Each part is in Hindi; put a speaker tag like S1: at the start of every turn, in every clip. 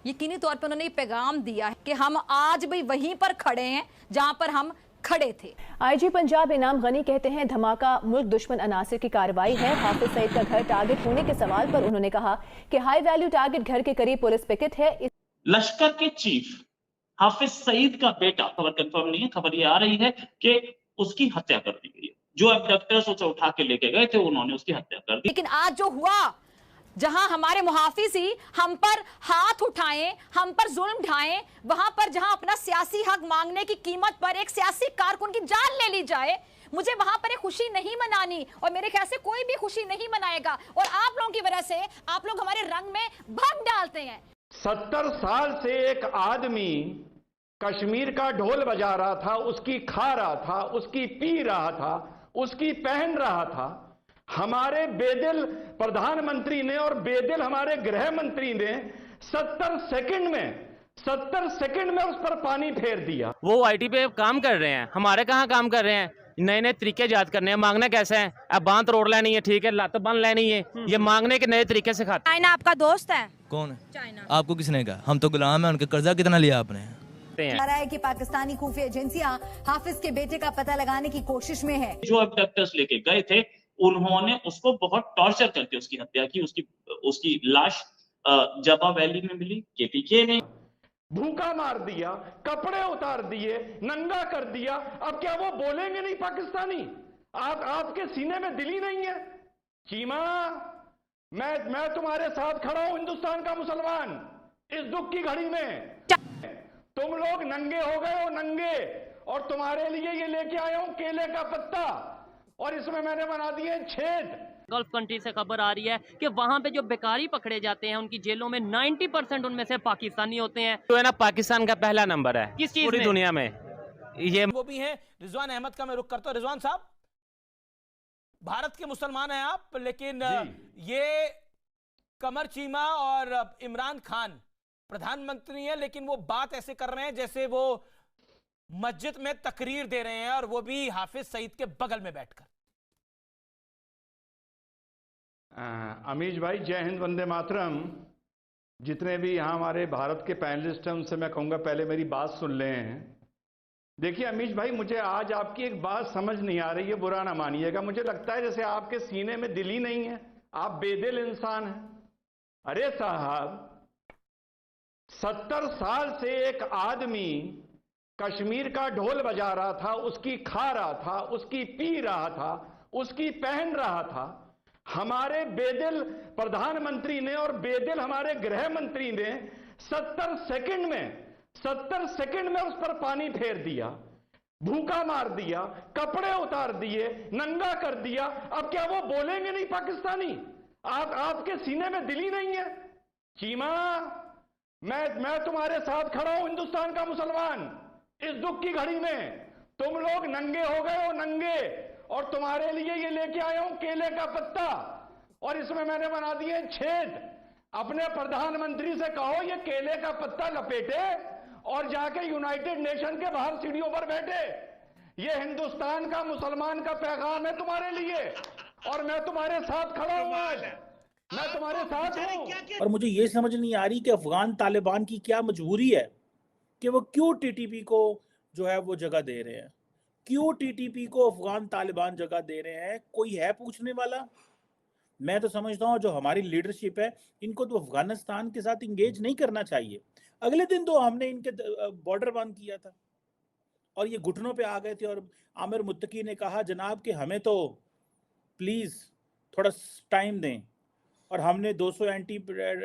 S1: यकीनी तौर पर उन्होंने ये पैगाम दिया है कि हम आज भी वहीं पर खड़े हैं जहां पर हम खड़े थे।
S2: आईजी पंजाब इनाम गनी कहते हैं धमाका मुल्क दुश्मन अनासिर की कार्रवाई है। हाफिज सईद का घर टारगेट होने के सवाल पर उन्होंने कहा कि हाई वैल्यू टारगेट घर के करीब पुलिस पिकेट है।
S3: लश्कर के चीफ हाफिज सईद का बेटा, खबर कंफर्म नहीं है, खबर ये आ रही है कि उसकी हत्या कर दी गई है। जो अबडक्टर्स उसे उठा के लेके गए थे उन्होंने उसकी हत्या कर दी।
S1: लेकिन आज जो हुआ, जहां हमारे मुहाफिज ही हम पर हाथ उठाएं, हम पर जुल्म ढाएं, वहां पर जहां अपना सियासी हक मांगने की कीमत पर एक सियासी कारकुन की जान ले ली जाए, मुझे वहां पर एक खुशी नहीं मनानी और मेरे ख्याल से कोई भी खुशी नहीं मनाएगा। और आप लोगों की वजह से आप लोग हमारे रंग में भंग डालते हैं।
S4: 70 साल से एक आदमी कश्मीर का ढोल बजा रहा था, उसकी खा रहा था, उसकी पी रहा था, उसकी पहन रहा था। हमारे बेदिल प्रधानमंत्री ने और बेदिल हमारे गृह मंत्री ने 70 सेकंड में उस पर पानी फेर दिया।
S5: वो आईटी पे काम कर रहे हैं, हमारे कहाँ काम कर रहे हैं। नए नए तरीके याद करने हैं। मांगना कैसे है? अब बांध रोड लेनी है, ठीक है, लत बन लेनी है, ये मांगने के नए तरीके से खाते।
S1: चाइना आपका दोस्त है?
S6: कौन है?
S1: चाइना।
S6: आपको किसने कहा? हम तो गुलाम हैं उनके। कर्जा कितना लिया आपने?
S1: कह रहा है कि पाकिस्तानी खुफिया एजेंसियां हाफिज के बेटे का पता लगाने की कोशिश में है।
S3: जो अबडक्टर्स लेके गए थे उन्होंने उसको बहुत टॉर्चर करके उसकी हत्या की। उसकी लाश जबा वैली में मिली, केपीके में।
S4: भूखा मार दिया, कपड़े उतार दिए, नंगा कर दिया। अब क्या वो बोलेंगे नहीं पाकिस्तानी? आपके सीने में दिल ही नहीं है? चीमा, मैं तुम्हारे साथ खड़ा हूं, हिंदुस्तान का मुसलमान, इस दुख की घड़ी में। तुम लोग नंगे हो गए हो, नंगे। और तुम्हारे लिए ये लेके आया हूं केले का पत्ता, और इसमें मैंने बना दिए छेद।
S7: गल्फ कंट्री से खबर आ रही है कि वहां पे जो बेकारी पकड़े जाते हैं उनकी जेलों में 90% उनमें से पाकिस्तानी होते हैं।
S5: तो है ना, पाकिस्तान का पहला नंबर है
S7: किस चीज
S5: पूरी
S7: में?
S5: दुनिया में। ये
S8: वो भी हैं रिजवान अहमद का मैं रुख करता हूं। रिजवान साहब, भारत के मुसलमान हैं आप, लेकिन ये कमर चीमा और इमरान खान प्रधानमंत्री हैं, लेकिन वो बात ऐसे कर रहे हैं जैसे वो मस्जिद में तकरीर दे रहे हैं, और वो भी हाफिज सईद के बगल में बैठकर।
S4: अमीश भाई, जय हिंद, वंदे मातरम। जितने भी यहाँ हमारे भारत के पैनलिस्ट हैं उनसे मैं कहूँगा पहले मेरी बात सुन लें। देखिए अमीश भाई, मुझे आज आपकी एक बात समझ नहीं आ रही है, बुरा ना मानिएगा। मुझे लगता है जैसे आपके सीने में दिल ही नहीं है, आप बेदिल इंसान हैं। अरे साहब, 70 साल से एक आदमी कश्मीर का ढोल बजा रहा था, उसकी खा रहा था, उसकी पी रहा था, उसकी पहन रहा था। हमारे बेदिल प्रधानमंत्री ने और बेदिल हमारे गृह मंत्री ने 70 सेकंड में उस पर पानी फेर दिया, भूखा मार दिया, कपड़े उतार दिए, नंगा कर दिया। अब क्या वो बोलेंगे नहीं पाकिस्तानी? आपके सीने में दिल ही नहीं है? चीमा, मैं तुम्हारे साथ खड़ा हूं, हिंदुस्तान का मुसलमान, इस दुख की घड़ी में। तुम लोग नंगे हो गए हो, नंगे। और तुम्हारे लिए ये लेके आया हूं केले का पत्ता, और इसमें मैंने बना दिए छेद। अपने प्रधानमंत्री से कहो ये केले का पत्ता लपेटे और जाके यूनाइटेड नेशन के बाहर सीढ़ियों पर बैठे। ये हिंदुस्तान का मुसलमान का पैगाम है तुम्हारे लिए, और मैं तुम्हारे साथ खड़ा हूं आज, मैं तुम्हारे साथ हूं।
S9: और मुझे ये समझ नहीं आ रही कि अफगान तालिबान की क्या मजबूरी है कि वो क्यों टीटीपी को जो है वो जगह दे रहे हैं। क्यों टीटीपी को अफगान तालिबान जगह दे रहे हैं? कोई है पूछने वाला? मैं तो समझता हूँ जो हमारी लीडरशिप है, इनको तो अफगानिस्तान के साथ इंगेज नहीं करना चाहिए। अगले दिन तो हमने इनके बॉर्डर बंद किया था और ये घुटनों पे आ गए थे, और आमिर मुत्तकी ने कहा जनाब कि हमें तो प्लीज़ थोड़ा टाइम दें, और हमने 200 एंटी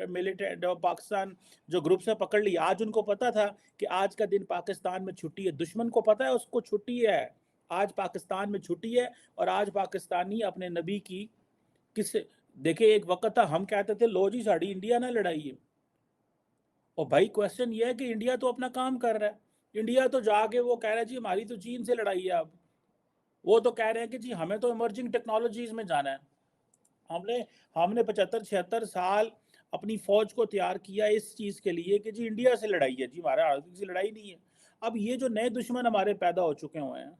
S9: मिलिटेंट पाकिस्तान जो ग्रुप से पकड़ ली। आज उनको पता था कि आज का दिन पाकिस्तान में छुट्टी है, दुश्मन को पता है उसको छुट्टी है, आज पाकिस्तान में छुट्टी है, और आज पाकिस्तानी अपने नबी की किस देखे। एक वक्त था हम कहते थे लो जी साड़ी इंडिया ना लड़ाई है, और भाई क्वेश्चन ये है कि इंडिया तो अपना काम कर रहा है। इंडिया तो जाके वो कह रहा है जी हमारी तो चीन से लड़ाई है। अब वो तो कह रहे हैं कि जी हमें तो इमर्जिंग टेक्नोलॉजीज में जाना है। हमने 75-76 साल अपनी फौज को तैयार किया इस चीज के लिए कि जी इंडिया से लड़ाई है, जी हमारा किसी लड़ाई नहीं है। अब ये जो नए दुश्मन हमारे पैदा हो चुके हुए हैं,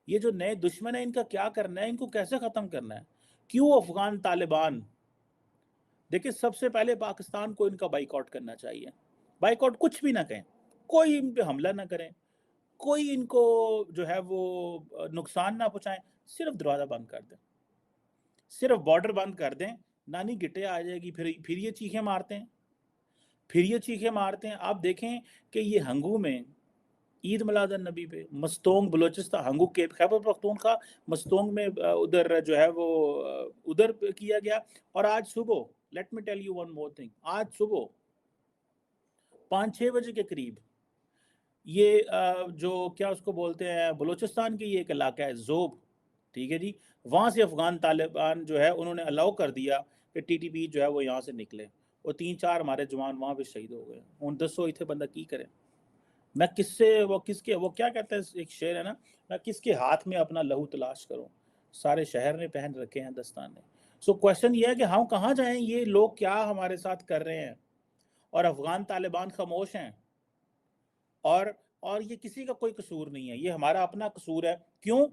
S9: ये जो नए दुश्मन है, इनका क्या करना है? इनको कैसे खत्म करना है? क्यों अफगान तालिबान देखिए, सबसे पहले पाकिस्तान को इनका बाइकआउट करना चाहिए। बाइकआउट कुछ भी ना कहें, कोई इन पे हमला ना करें, कोई इनको जो है वो नुकसान ना पहुंचाएं, सिर्फ दरवाज़ा बंद कर दें, सिर्फ बॉर्डर बंद कर दें। नानी गिटे आ जाएगी, फिर ये चीखें मारते हैं, फिर ये चीखें मारते हैं। आप देखें कि ये हंगू में ईद मिलादुन नबी पे मस्तोंग बलोचिस्तान, हंगू के खैबर पख्तूनख्वा मस्तोंग में उधर जो है वो उधर किया गया। और आज सुबह, let me tell you one more thing, आज सुबह 5-6 बजे के करीब ये जो क्या उसको बोलते हैं, बलोचिस्तान की ये एक इलाका है ज़ोब, ठीक है जी, वहाँ से अफगान तालिबान जो है उन्होंने अलाउ कर दिया कि टीटीपी जो है वो यहाँ से निकले, और 3-4 हमारे जवान वहाँ पे शहीद हो गए। उन 10 इतने बंदा की करे, मैं किससे वो क्या कहते हैं, एक शेर है ना, मैं किसके हाथ में अपना लहू तलाश करूं, सारे शहर ने पहन रखे हैं दस्ताने। सो क्वेश्चन ये है कि हम कहाँ जाएं, ये लोग क्या हमारे साथ कर रहे हैं, और अफगान तालिबान खामोश हैं, और ये किसी का कोई कसूर नहीं है, ये हमारा अपना कसूर है। क्यों?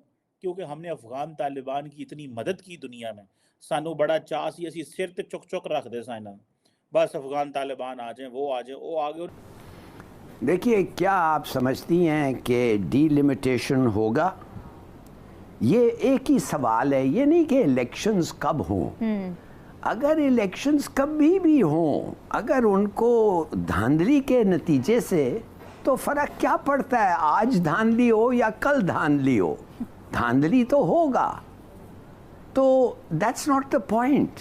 S9: क्योंकि हमने अफगान तालिबान की इतनी मदद की दुनिया में, सानू बड़ा चाह सी असी सिर ते चुक चुक रख दे साइना, बस अफगान तालिबान आ जाए, वो आ जाए, वो आगे।
S10: देखिए, क्या आप समझती हैं कि डीलिमिटेशन होगा? ये एक ही सवाल है, ये नहीं कि इलेक्शंस कब हों। अगर इलेक्शंस कभी भी हों, अगर उनको धांधली के नतीजे से, तो फ़र्क क्या पड़ता है आज धांधली हो या कल धांधली हो, धांधली तो होगा। तो दैट्स नॉट द पॉइंट।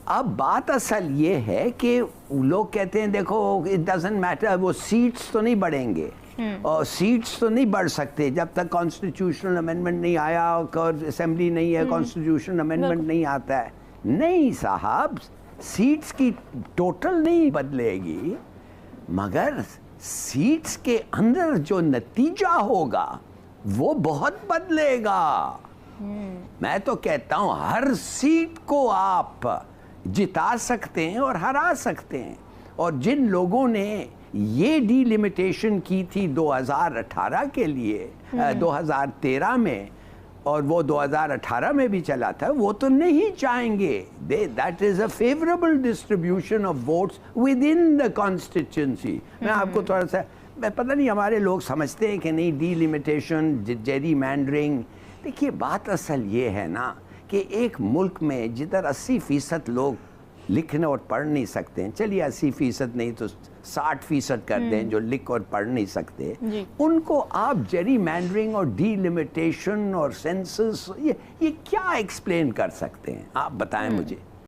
S10: अब बात असल ये है कि लोग कहते हैं देखो इट डजंट मैटर, वो सीट्स तो नहीं बढ़ेंगे, और सीट्स तो नहीं बढ़ सकते जब तक कॉन्स्टिट्यूशनल अमेंडमेंट नहीं आया, और असेंबली नहीं है, कॉन्स्टिट्यूशनल अमेंडमेंट नहीं आता है। नहीं साहब, सीट्स की टोटल नहीं बदलेगी, मगर सीट्स के अंदर जो नतीजा होगा वो बहुत बदलेगा। मैं तो कहता हूं हर सीट को आप जिता सकते हैं और हरा सकते हैं। और जिन लोगों ने ये डीलिमिटेशन की थी 2018 के लिए, 2013 में, और वो 2018 में भी चला था, वो तो नहीं चाहेंगे। That is a favourable distribution of votes with in the constituency. मैं आपको थोड़ा सा, पता नहीं हमारे लोग समझते हैं कि नहीं डीलिमिटेशन, जेरी मैंडरिंग। देखिए, बात असल ये है ना कि एक मुल्क में जिधर 80% लोग लिखने और पढ़ नहीं सकते हैं, चलिए 80% नहीं तो 60% कर दें जो लिख और पढ़ नहीं सकते, उनको आप जेरी मैंडरिंग और डीलिमिटेशन और सेंसस, ये क्या एक्सप्लेन कर सकते हैं? आप बताएं मुझे।